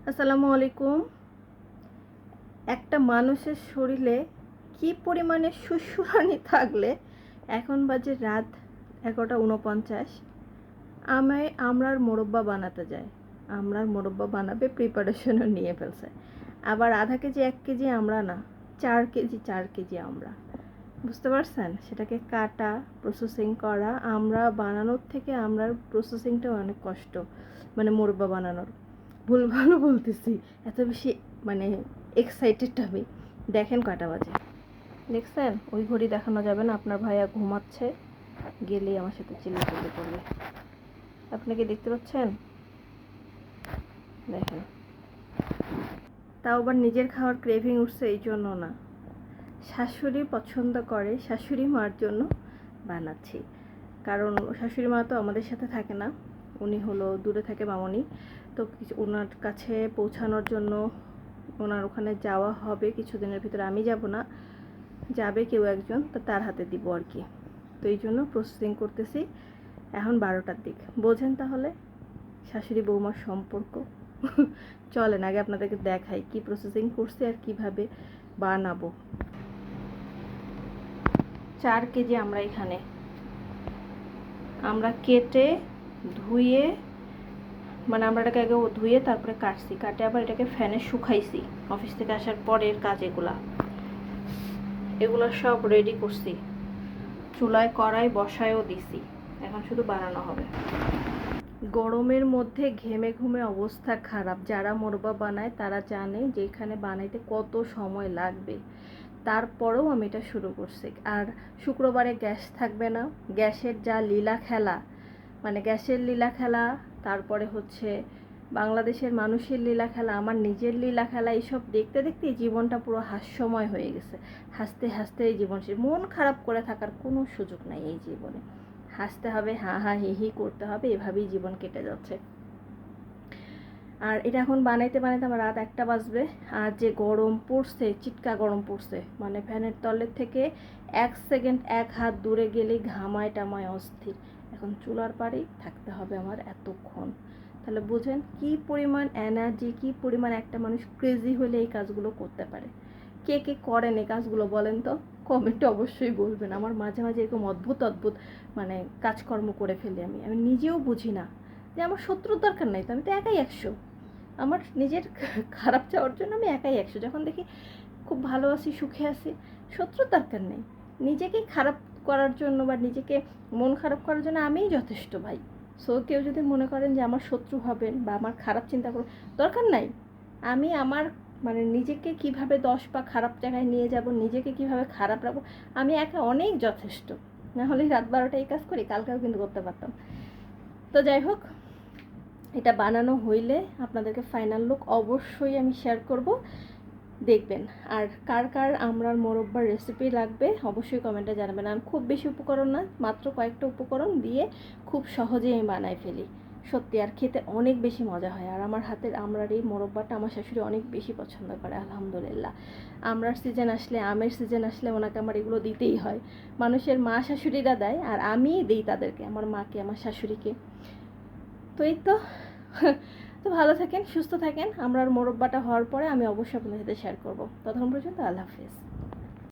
আসসালামু আলাইকুম। একটা মানুষের শরীরে কি পরিমাণে সুশ্রুরানি থাকলে এখন বাজে রাত 11:49 আমরার মোরব্বা বানাতে যায়। আমরার মোরব্বা বানাবে প্রিপারেশনও নিয়ে ফেলছে। আবার আধা কেজি 1 কেজি আমরা না, 4 কেজি আমরা, বুঝতে পারছেন? সেটাকে কাটা, প্রসেসিং করা, আমরা বানানোর থেকে আমরার প্রসেসিংটাও অনেক কষ্ট, মানে মোরব্বা বানানোর। ভুল ভালো বলতেছি, এত বেশি মানে এক্সাইটেড আমি। দেখেন কটা বাজে, দেখছেন? ওই ঘড়ি দেখানো যাবে না, আপনার ভাইয়া ঘুমাচ্ছে, গেলেই আমার সাথে চিল্লাচিল্লি করবে। আপনি কি দেখতে পাচ্ছেন? দেখেন, তাও আবার নিজের খাওয়ার ক্রেভিং উঠছে এই জন্য না, শাশুড়ি পছন্দ করে, শাশুড়ি মার জন্য বানাচ্ছি। কারণ শাশুড়ি মা তো আমাদের সাথে থাকে না, উনি হলো দূরে থাকে মামনি। তো ওনার কাছে পৌঁছানোর জন্য ওনার ওখানে যাওয়া হবে কিছুদিনের ভিতরে। আমি যাব না, যাবে কেউ একজন, তো তার হাতে দিব আর কি। তো এই জন্য প্রসেসিং করতেছি। এখন 12টার দিক, বোঝেন তাহলে শাশুড়ি বৌমার সম্পর্ক। চলেন আগে আপনাদেরকে দেখাই কি প্রসেসিং করছি আর কিভাবে বানাবো। 4 কেজি আমরা এখানে আমরা কেটে ধুয়ে, মানে আমরা এটাকে আগে ধুয়ে তারপরে কাটছি, কাটে আবার এটাকে ফ্যানে শুকাইছি অফিস থেকে আসার পরের কাজ। এগুলো সব রেডি করছি, চুলায় কড়াই বসায়ও দিছি, এখন শুধু বানানো হবে। গরমের মধ্যে ঘেমে ঘুমে অবস্থা খারাপ। যারা মোরব্বা বানায় তারা জানে যে এখানে বানাইতে কত সময় লাগবে। তারপরেও আমি এটা শুরু করছি। আর শুক্রবারে গ্যাস থাকবে না, গ্যাসের যা লীলা খেলা, মানে গ্যাসের লীলা খেলা, তারপরে হচ্ছে বাংলাদেশের মানুষের লীলা খেলা, আমার নিজের লীলা খেলা, এইসব দেখতে দেখতে জীবনটা পুরো হাস্যময় হয়ে গেছে। হাসতে হাসতে এই জীবন, মন খারাপ করে থাকার কোনো সুযোগ নাই এই জীবনে। হাসতে হবে, হা হা হি হি করতে হবে, এভাবেই জীবন কেটে যাচ্ছে। আর এটা এখন বানাইতে বানাইতে আমার রাত 1টা বাজবে। আর যে গরম পড়ছে, চিটকা গরম পড়ছে, মানে ফ্যানের তলের থেকে 1 সেকেন্ড 1 হাত দূরে গেলেই ঘামায় টামায় অস্থির। এখন চুলার পাড়েই থাকতে হবে আমার এতক্ষণ। তাহলে বুঝেন কি পরিমাণ এনার্জি, কি পরিমাণ একটা মানুষ ক্রেজি হলে এই কাজগুলো করতে পারে। কে কে করেন এই কাজগুলো বলেন তো, কমেন্টে অবশ্যই বলবেন। আমার মাঝে মাঝে এরকম অদ্ভুত অদ্ভুত মানে কাজকর্ম করে ফেলি আমি, আমি নিজেও বুঝি না যে আমার শত্রুর দরকার নাই, তো আমি তো একাই 100। আমার নিজের খারাপ চাওয়ার জন্য আমি একাই 100। যখন দেখি খুব ভালো আছি, সুখে আছি, শত্রুর দরকার নেই। নিজেকে খারাপ করার জন্য বা নিজেকে মন খারাপ করার জন্য আমিই যথেষ্ট ভাই। সো কেউ যদি মনে করেন যে আমার শত্রু হবেন বা আমার খারাপ চিন্তা করবেন, দরকার নাই। আমি আমার মানে নিজেকে কিভাবে 10 পা খারাপ জায়গায় নিয়ে যাব, নিজেকে কিভাবে খারাপ রাখবো, আমি একা অনেক যথেষ্ট। না হলে রাত 12টায় এই কাজ করি, কালকেও কিন্তু করতে পারতাম। তো যাই হোক, এটা বানানো হইলে আপনাদেরকে ফাইনাল লুক অবশ্যই আমি শেয়ার করব, দেখবেন। আর কার কার আমরার মোরব্বার রেসিপি লাগবে অবশ্যই কমেন্টে জানাবেন। আর খুব বেশি উপকরণ না, মাত্র কয়েকটা উপকরণ দিয়ে খুব সহজেই আমি বানাই ফেলি সত্যি। আর খেতে অনেক বেশি মজা হয়। আর আমার হাতের আমরার এই মোরব্বাটা আমার শাশুড়ি অনেক বেশি পছন্দ করে আলহামদুলিল্লাহ। আমরার সিজন আসলে, আমের সিজন আসলে ওনাকে আমার এগুলো দিতেই হয়। মানুষের মা শাশুড়িরা দেয় আর আমিই দিই তাদেরকে, আমার মাকে, আমার শাশুড়িকে। তো এই তো। তো ভালো থাকেন, সুস্থ থাকেন। আমরার মোরব্বাটা হওয়ার পরে আমি অবশ্যই আপনাদের সাথে শেয়ার করব। ততক্ষণ পর্যন্ত আল্লাহ হাফেজ।